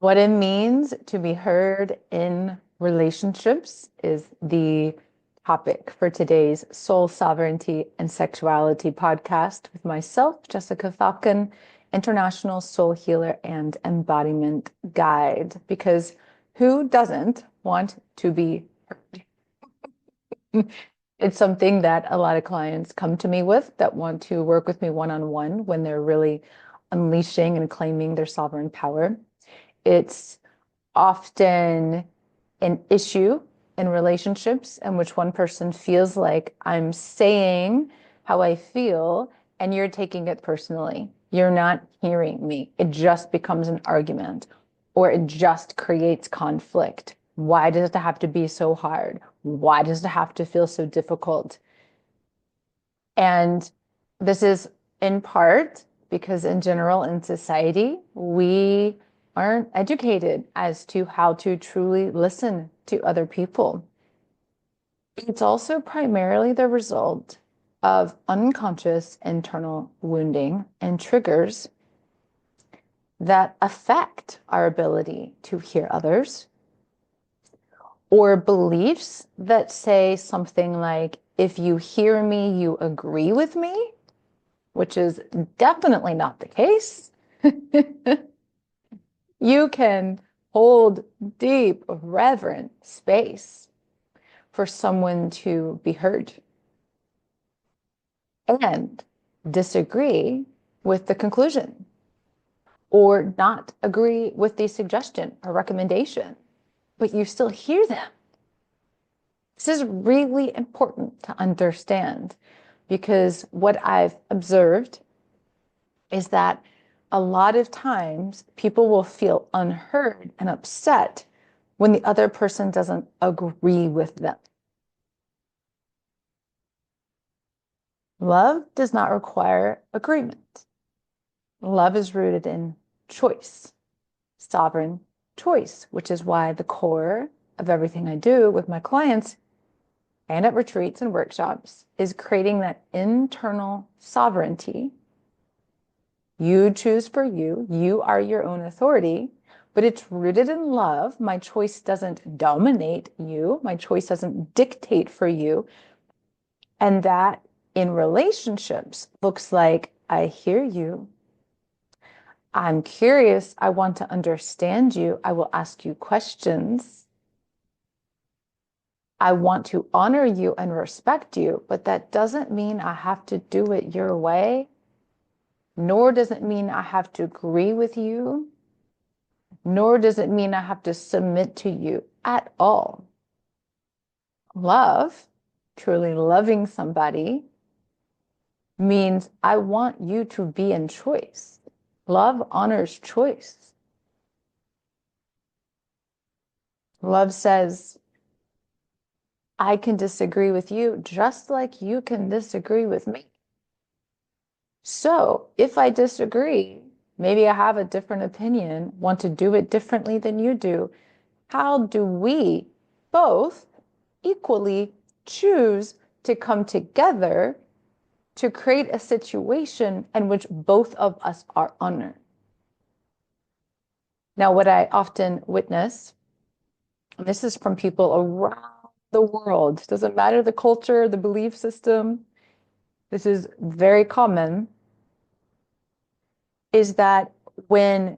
What it means to be heard in relationships is the topic for today's Soul Sovereignty and Sexuality podcast with myself, Jessica Falcon, international soul healer and embodiment guide. Because who doesn't want to be heard? It's something that a lot of clients come to me with that want to work with me one-on-one when they're really unleashing and claiming their sovereign power. It's often an issue in relationships in which one person feels like I'm saying how I feel and you're taking it personally. You're not hearing me. It just becomes an argument or it just creates conflict. Why does it have to be so hard? Why does it have to feel so difficult? And this is in part because in general in society, we aren't educated as to how to truly listen to other people. It's also primarily the result of unconscious internal wounding and triggers that affect our ability to hear others, or beliefs that say something like, if you hear me, you agree with me, which is definitely not the case. You can hold deep, reverent space for someone to be heard and disagree with the conclusion or not agree with the suggestion or recommendation, but you still hear them. This is really important to understand because what I've observed is that a lot of times people will feel unheard and upset when the other person doesn't agree with them. Love does not require agreement. Love is rooted in choice, sovereign choice, which is why the core of everything I do with my clients and at retreats and workshops is creating that internal sovereignty. You choose for you. You are your own authority, but it's rooted in love. My choice doesn't dominate you. My choice doesn't dictate for you. And that in relationships looks like I hear you. I'm curious. I want to understand you. I will ask you questions. I want to honor you and respect you, but that doesn't mean I have to do it your way. Nor does it mean I have to agree with you, nor does it mean I have to submit to you at all. Love, truly loving somebody, means I want you to be in choice. Love honors choice. Love says, I can disagree with you just like you can disagree with me. So if I disagree, maybe I have a different opinion, want to do it differently than you do. How do we both equally choose to come together to create a situation in which both of us are honored? Now, what I often witness, and this is from people around the world, doesn't matter the culture, the belief system, this is very common, is that when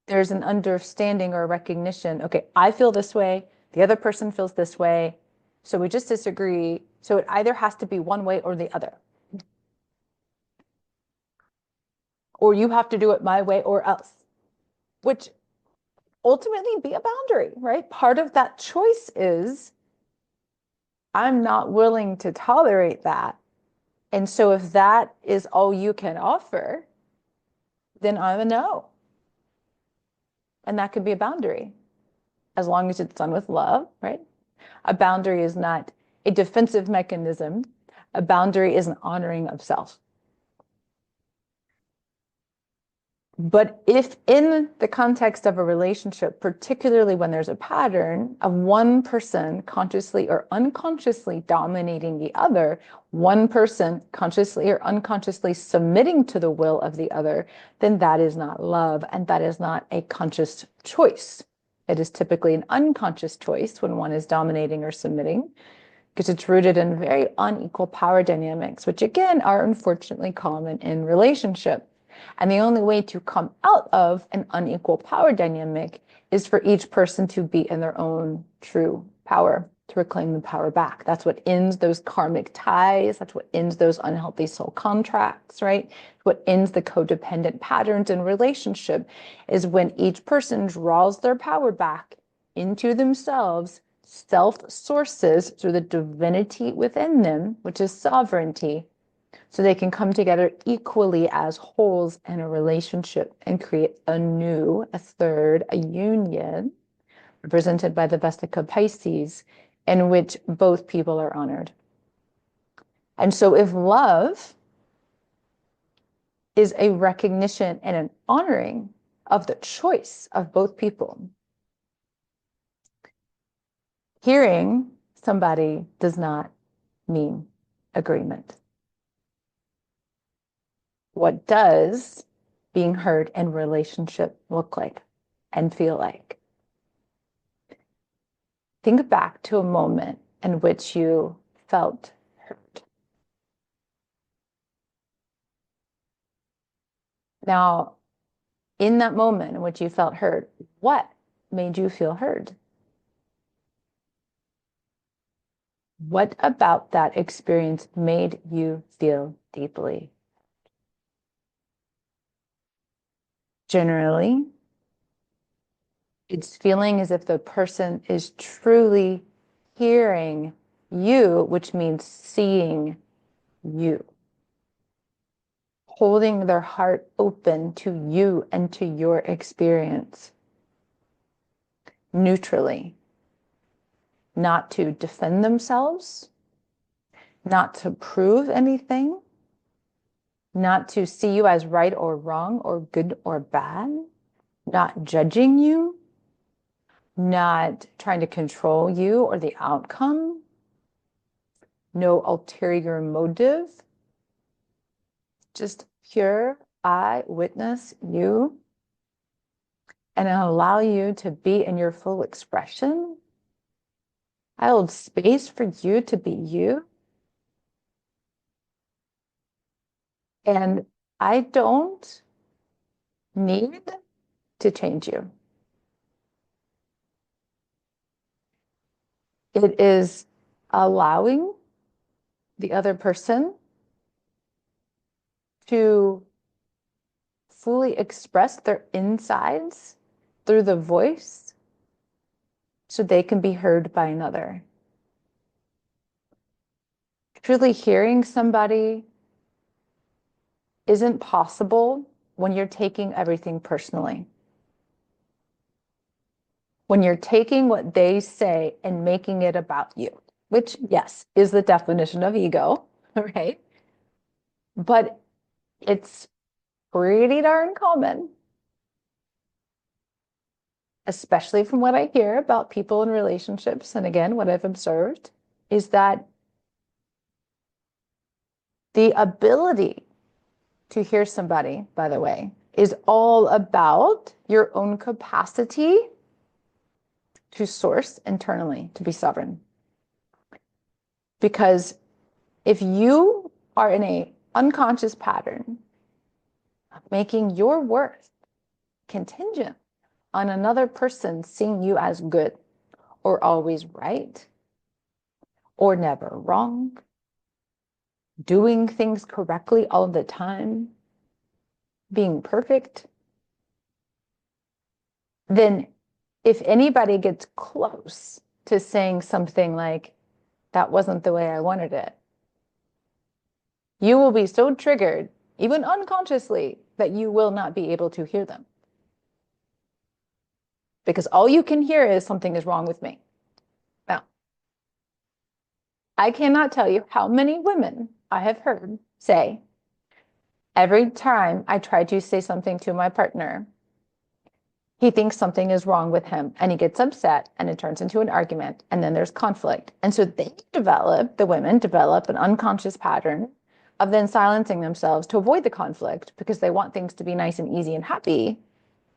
there's an understanding or a recognition, okay, I feel this way, the other person feels this way, so we just disagree. So it either has to be one way or the other. Or you have to do it my way or else, which ultimately be a boundary, right? Part of that choice is I'm not willing to tolerate that. And so if that is all you can offer, then I'm a no. And that could be a boundary as long as it's done with love, right? A boundary is not a defensive mechanism. A boundary is an honoring of self. But if in the context of a relationship, particularly when there's a pattern of one person consciously or unconsciously dominating the other, one person consciously or unconsciously submitting to the will of the other, then that is not love, and that is not a conscious choice. It is typically an unconscious choice when one is dominating or submitting, because it's rooted in very unequal power dynamics, which again are unfortunately common in relationship. And the only way to come out of an unequal power dynamic is for each person to be in their own true power, to reclaim the power back. That's what ends those karmic ties. That's what ends those unhealthy soul contracts, right? What ends the codependent patterns in relationship is when each person draws their power back into themselves, self-sources through the divinity within them, which is sovereignty, so they can come together equally as wholes in a relationship and create a third, a union, represented by the Vesica Pisces, in which both people are honored. And so if love is a recognition and an honoring of the choice of both people, hearing somebody does not mean agreement. What does being heard in relationship look like and feel like? Think back to a moment in which you felt heard. Now, in that moment in which you felt heard, what made you feel heard? What about that experience made you feel deeply? Generally, it's feeling as if the person is truly hearing you, which means seeing you, holding their heart open to you and to your experience, neutrally, not to defend themselves, not to prove anything, not to see you as right or wrong or good or bad, not judging you, not trying to control you or the outcome, no ulterior motive, just pure, I witness you and allow you to be in your full expression. I hold space for you to be you. And I don't need to change you. It is allowing the other person to fully express their insides through the voice so they can be heard by another. Truly hearing somebody isn't possible when you're taking everything personally. When you're taking what they say and making it about you, which, yes, is the definition of ego, right? But it's pretty darn common, especially from what I hear about people in relationships. And again, what I've observed is that the ability to hear somebody, by the way, is all about your own capacity to source internally, to be sovereign. Because if you are in an unconscious pattern of making your worth contingent on another person seeing you as good or always right or never wrong, doing things correctly all the time, being perfect, then if anybody gets close to saying something like, that wasn't the way I wanted it, you will be so triggered, even unconsciously, that you will not be able to hear them. Because all you can hear is something is wrong with me. Now, I cannot tell you how many women I have heard say, Every time I try to say something to my partner, he thinks something is wrong with him and he gets upset and it turns into an argument and then there's conflict. And so the women develop an unconscious pattern of then silencing themselves to avoid the conflict because they want things to be nice and easy and happy,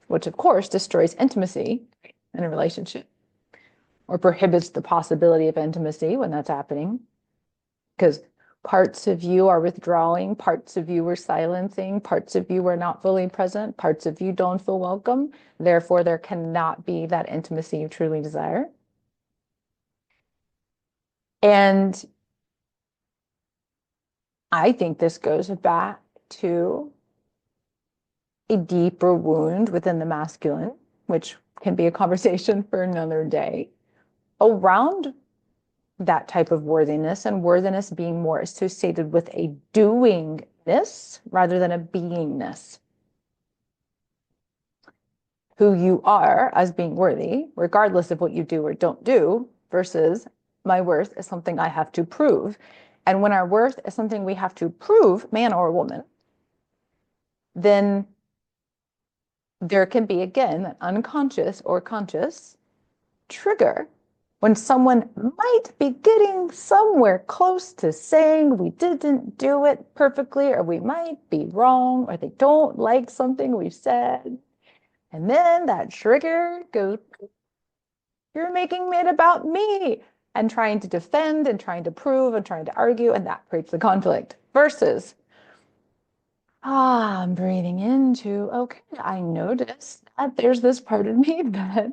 which of course destroys intimacy in a relationship or prohibits the possibility of intimacy when that's happening. Because parts of you are withdrawing, parts of you are silencing, parts of you are not fully present, parts of you don't feel welcome. Therefore, there cannot be that intimacy you truly desire. And I think this goes back to a deeper wound within the masculine, which can be a conversation for another day, around that type of worthiness, and worthiness being more associated with a doingness rather than a beingness. Who you are as being worthy, regardless of what you do or don't do, versus my worth is something I have to prove. And when our worth is something we have to prove, man or woman, then there can be, again, an unconscious or conscious trigger when someone might be getting somewhere close to saying we didn't do it perfectly, or we might be wrong, or they don't like something we've said. And then that trigger goes, you're making it about me, and trying to defend and trying to prove and trying to argue, and that creates the conflict. Versus, I'm breathing into, okay, I noticed that there's this part of me that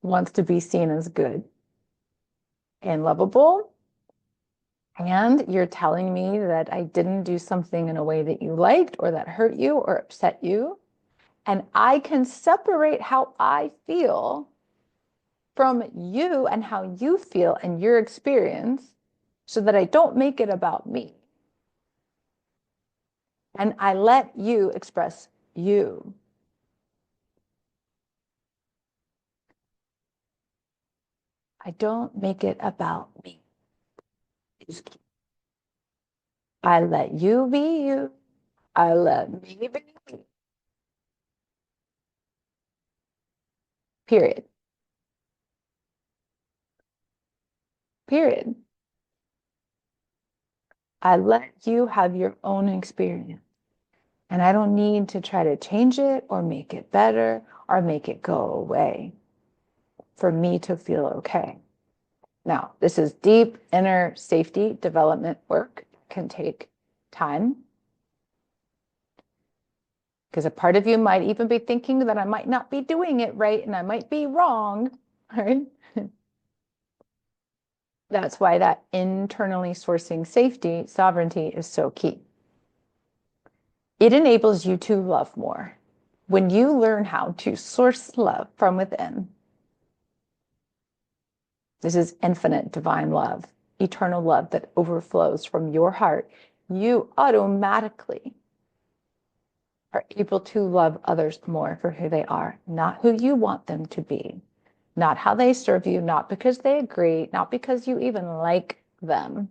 wants to be seen as good and lovable. And you're telling me that I didn't do something in a way that you liked or that hurt you or upset you. And I can separate how I feel from you and how you feel and your experience so that I don't make it about me. And I let you express you. I don't make it about me. I let you be you. I let me be me. Period. Period. I let you have your own experience. And I don't need to try to change it or make it better or make it go away for me to feel okay. Now, this is deep inner safety development work. It can take time. Because a part of you might even be thinking that I might not be doing it right and I might be wrong, right? That's why that internally sourcing safety, sovereignty is so key. It enables you to love more. When you learn how to source love from within, this is infinite divine love, eternal love that overflows from your heart, you automatically are able to love others more for who they are, not who you want them to be, not how they serve you, not because they agree, not because you even like them.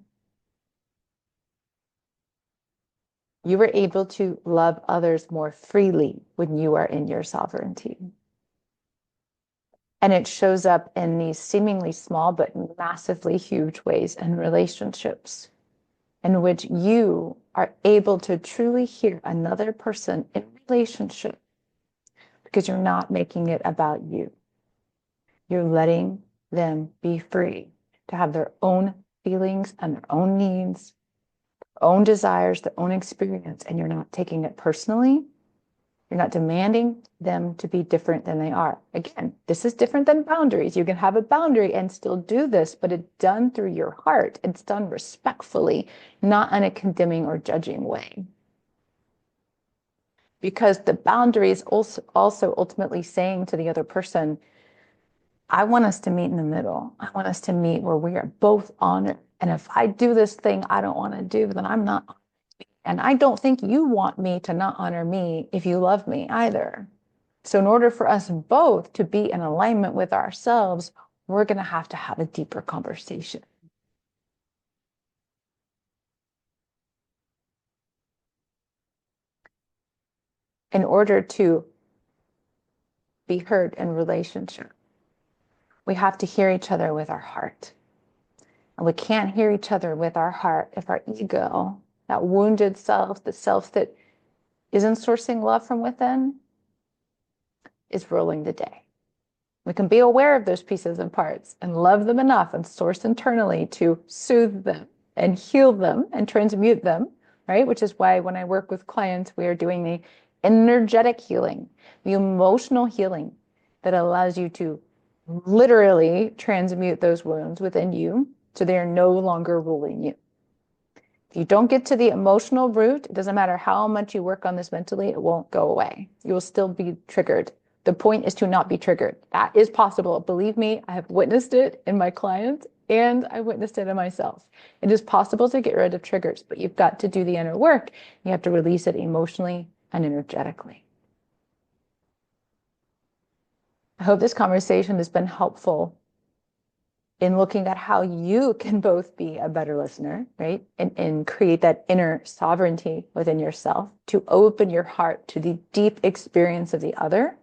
You are able to love others more freely when you are in your sovereignty. And it shows up in these seemingly small but massively huge ways in relationships, in which you are able to truly hear another person in relationship because you're not making it about you. You're letting them be free to have their own feelings and their own needs, their own desires, their own experience, and you're not taking it personally. You're not demanding them to be different than they are. Again, this is different than boundaries. You can have a boundary and still do this, but it's done through your heart. It's done respectfully, not in a condemning or judging way. Because the boundary is also ultimately saying to the other person, I want us to meet in the middle. I want us to meet where we are both honored. And if I do this thing I don't want to do, then I'm not. And I don't think you want me to not honor me if you love me either. So in order for us both to be in alignment with ourselves, we're going to have a deeper conversation. in order to be heard in relationship, we have to hear each other with our heart. And we can't hear each other with our heart if our ego, that wounded self, the self that isn't sourcing love from within, is ruling the day. We can be aware of those pieces and parts and love them enough and source internally to soothe them and heal them and transmute them, right? Which is why when I work with clients, we are doing the energetic healing, the emotional healing that allows you to literally transmute those wounds within you so they are no longer ruling you. If you don't get to the emotional root, it doesn't matter how much you work on this mentally, it won't go away. You will still be triggered. The point is to not be triggered. That is possible. Believe me, I have witnessed it in my clients and I witnessed it in myself. It is possible to get rid of triggers, but you've got to do the inner work. You have to release it emotionally and energetically. I hope this conversation has been helpful in looking at how you can both be a better listener, right? And create that inner sovereignty within yourself to open your heart to the deep experience of the other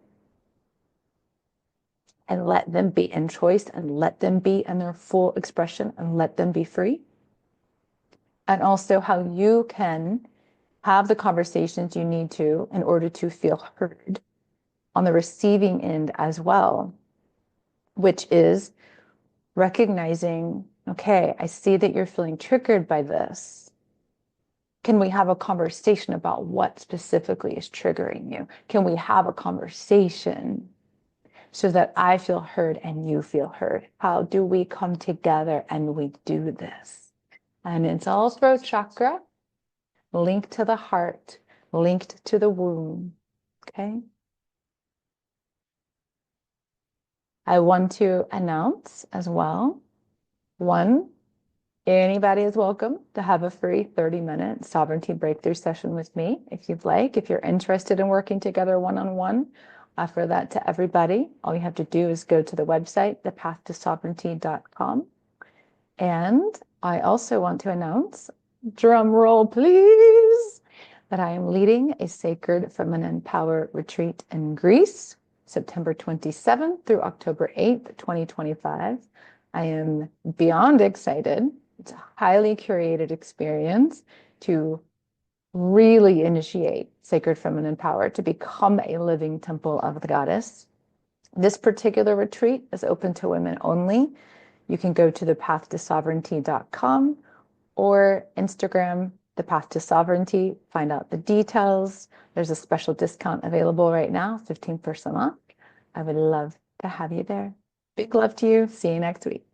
and let them be in choice and let them be in their full expression and let them be free. And also how you can have the conversations you need to in order to feel heard on the receiving end as well, which is recognizing, okay, I see that you're feeling triggered by this. Can we have a conversation about what specifically is triggering you? Can we have a conversation so that I feel heard and you feel heard? How do we come together and we do this? And it's all throat chakra, linked to the heart, linked to the womb, okay? I want to announce as well, one, anybody is welcome to have a free 30-minute sovereignty breakthrough session with me if you'd like. If you're interested in working together one-on-one, offer that to everybody. All you have to do is go to the website, thepathtosovereignty.com. And I also want to announce, drum roll please, that I am leading a sacred feminine power retreat in Greece, September 27th through October 8th, 2025. I am beyond excited. It's a highly curated experience to really initiate sacred feminine power, to become a living temple of the goddess. This particular retreat is open to women only. You can go to thepathtosovereignty.com or Instagram, The Path to Sovereignty, find out the details. There's a special discount available right now, 15% off. I would love to have you there. Big love to you. See you next week.